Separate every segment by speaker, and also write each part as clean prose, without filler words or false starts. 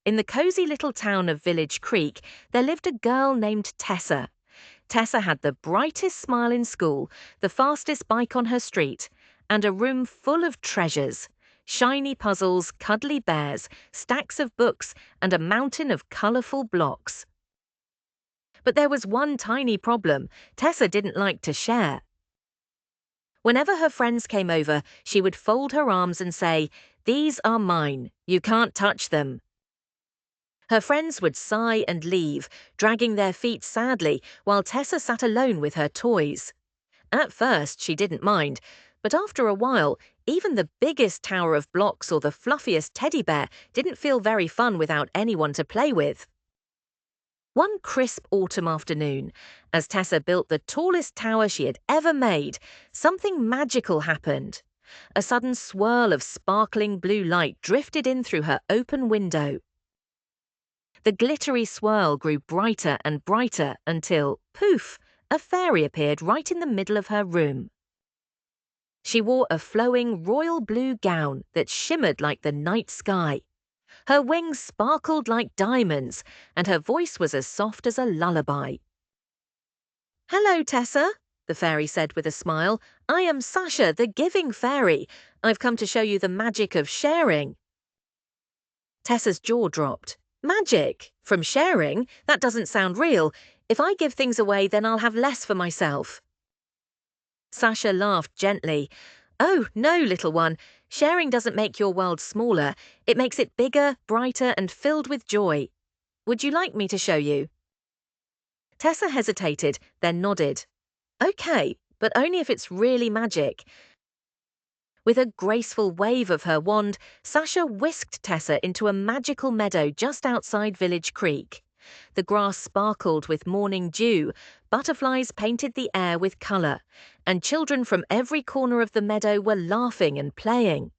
Speaker 1: In the cozy little town of Village Creek, there lived a girl named Tessa. Tessa had the brightest smile in school, the fastest bike on her street, and a room full of treasures. Shiny puzzles, cuddly bears, stacks of books, and a mountain of colourful blocks. But there was one tiny problem. Tessa didn't like to share. Whenever her friends came over, she would fold her arms and say, "These are mine. You can't touch them." Her friends would sigh and leave, dragging their feet sadly while Tessa sat alone with her toys. At first, she didn't mind, but after a while, even the biggest tower of blocks or the fluffiest teddy bear didn't feel very fun without anyone to play with. One crisp autumn afternoon, as Tessa built the tallest tower she had ever made, something magical happened. A sudden swirl of sparkling blue light drifted in through her open window. The glittery swirl grew brighter and brighter until, poof, a fairy appeared right in the middle of her room. She wore a flowing royal blue gown that shimmered like the night sky. Her wings sparkled like diamonds, and her voice was as soft as a lullaby. "Hello, Tessa," the fairy said with a smile. "I am Sasha, the giving fairy. I've come to show you the magic of sharing." Tessa's jaw dropped. "Magic? From sharing? That doesn't sound real. If I give things away, then I'll have less for myself." Sasha laughed gently. "Oh, no, little one. Sharing doesn't make your world smaller. It makes it bigger, brighter, and filled with joy. Would you like me to show you?" Tessa hesitated, then nodded. "Okay, but only if it's really magic." With a graceful wave of her wand, Sasha whisked Tessa into a magical meadow just outside Village Creek. The grass sparkled with morning dew, butterflies painted the air with colour, and children from every corner of the meadow were laughing and playing.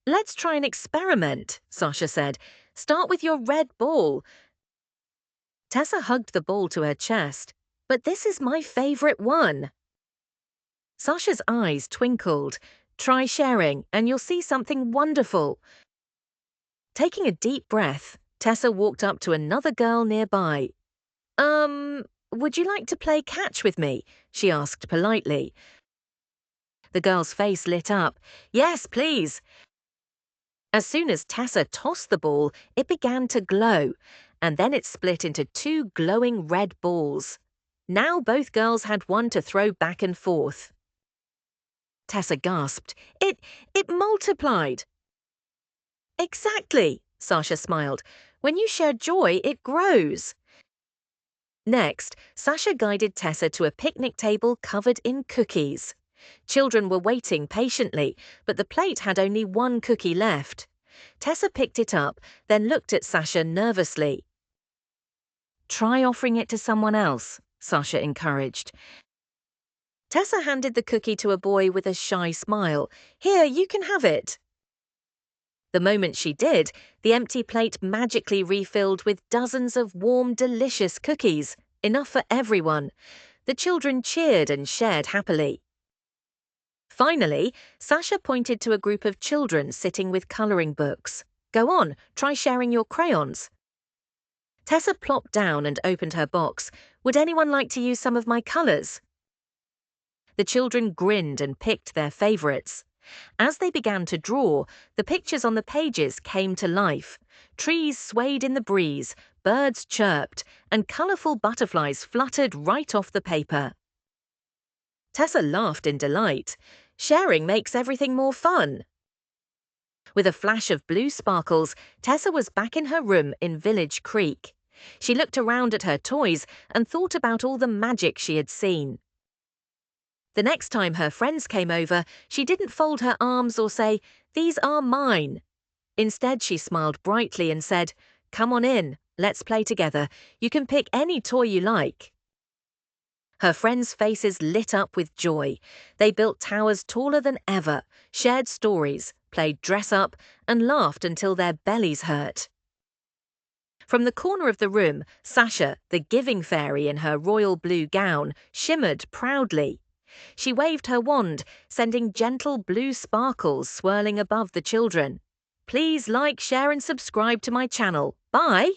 Speaker 1: "Let's try an experiment," Sasha said. "Start with your red ball." Tessa hugged the ball to her chest. "But this is my favourite one." Sasha's eyes twinkled. "Try sharing, and you'll see something wonderful." Taking a deep breath, Tessa walked up to another girl nearby. Would you like to play catch with me?" she asked politely. The girl's face lit up. "Yes, please." As soon as Tessa tossed the ball, it began to glow, and then it split into two glowing red balls. Now both girls had one to throw back and forth. Tessa gasped. It multiplied." "Exactly," Sasha smiled. "When you share joy, it grows." Next, Sasha guided Tessa to a picnic table covered in cookies. Children were waiting patiently, but the plate had only one cookie left. Tessa picked it up, then looked at Sasha nervously. "Try offering it to someone else," Sasha encouraged. Tessa handed the cookie to a boy with a shy smile. "Here, you can have it." The moment she did, the empty plate magically refilled with dozens of warm, delicious cookies, enough for everyone. The children cheered and shared happily. Finally, Sasha pointed to a group of children sitting with colouring books. "Go on, try sharing your crayons." Tessa plopped down and opened her box. "Would anyone like to use some of my colours?" The children grinned and picked their favourites. As they began to draw, the pictures on the pages came to life. Trees swayed in the breeze, birds chirped, and colourful butterflies fluttered right off the paper. Tessa laughed in delight. Sharing makes everything more fun. With a flash of blue sparkles, Tessa was back in her room in Village Creek. She looked around at her toys and thought about all the magic she had seen. The next time her friends came over, she didn't fold her arms or say, "These are mine." Instead, she smiled brightly and said, "Come on in, let's play together. You can pick any toy you like." Her friends' faces lit up with joy. They built towers taller than ever, shared stories, played dress-up, and laughed until their bellies hurt. From the corner of the room, Sasha, the giving fairy in her royal blue gown, shimmered proudly. She waved her wand, sending gentle blue sparkles swirling above the children. Please like, share and subscribe to my channel. Bye!